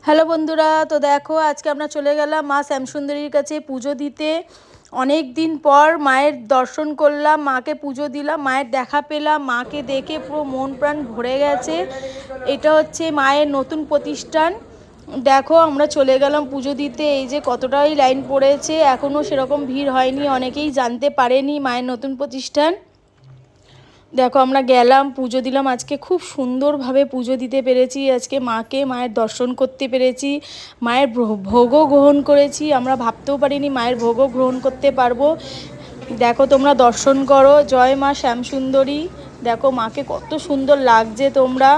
Hello বন্ধুরা, তো দেখো আজকে আমরা চলে গেলাম মা শ্যামসুন্দরীর কাছে পুজো দিতে। অনেক দিন পর মায়ের দর্শন করলাম, মাকে পুজো দিলাম, মায়ের দেখা পেলাম। মাকে দেখে পুরো মন প্রাণ ভরে গেছে। এটা হচ্ছে মায়ের নতুন প্রতিষ্ঠান। দেখো আমরা চলে গেলাম পুজো দিতে। এই যে কতটাই লাইন পড়েছে, এখনও সেরকম ভিড় হয়নি, অনেকেই জানতে পারেনি মায়ের নতুন প্রতিষ্ঠান। দেখো আমরা গেলাম, পুজো দিলাম। আজকে খুব সুন্দরভাবে পুজো দিতে পেরেছি। আজকে মাকে, মায়ের দর্শন করতে পেরেছি, মায়ের ভোগও গ্রহণ করেছি। আমরা ভাবতেও পারিনি মায়ের ভোগও গ্রহণ করতে পারবো। দেখো তোমরা দর্শন করো, জয় মা শ্যামসুন্দরী। দেখো মাকে কত সুন্দর লাগছে। তোমরা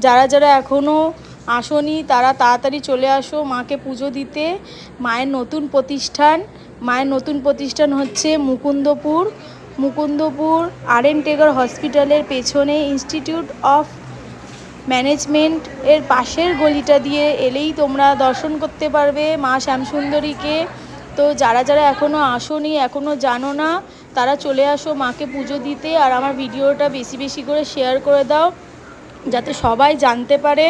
যারা যারা এখনও আসোনি তারা তাড়াতাড়ি চলে আসো মাকে পুজো দিতে। মায়ের নতুন প্রতিষ্ঠান হচ্ছে মুকুন্দপুর আর.এন. টেগর হসপিটালের পেছনে ইনস্টিটিউট অফ ম্যানেজমেন্ট এর পাশের গলিটা দিয়ে এলেই তোমরা দর্শন করতে পারবে মা শ্যামসুন্দরীকে। তো যারা যারা এখনও আসোনি, এখনও জানো না, তারা চলে আসো মাকে পুজো দিতে। আর আমার ভিডিওটা বেশি বেশি করে শেয়ার করে দাও, যাতে সবাই জানতে পারে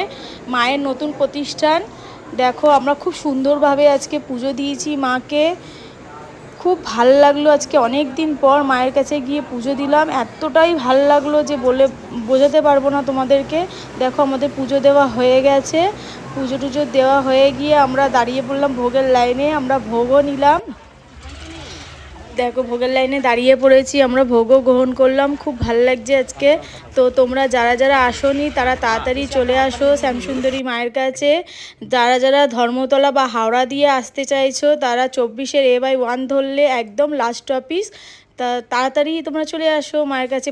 মায়ের নতুন প্রতিষ্ঠান। দেখো আমরা খুব সুন্দরভাবে আজকে পুজো দিয়েছি মাকে। খুব ভাল লাগলো। আজকে অনেক দিন পর মায়ের কাছে গিয়ে পুজো দিলাম, এতটাই ভাল লাগলো যে বলে বোঝাতে পারবো না তোমাদেরকে। দেখো আমাদের পুজো দেওয়া হয়ে গেছে। পুজো টুজো দেওয়া হয়ে গিয়ে আমরা দাঁড়িয়ে পড়লাম ভোগের লাইনে। আমরা ভোগও নিলাম। দেখো ভোগের লাইনে দাঁড়িয়ে পড়েছি, আমরা ভোগও গ্রহণ করলাম। খুব ভাল লাগছে আজকে। তো তোমরা যারা যারা আসোনি তারা তাড়াতাড়ি চলে আসো শ্যামসুন্দরী মায়ের কাছে। যারা যারা ধর্মতলা বা হাওড়া দিয়ে আসতে চাইছো তারা 24-এর A/1 ধরলে একদম লাস্ট অফিস। তা তাড়াতাড়ি তোমরা চলে আসো মায়ের কাছে।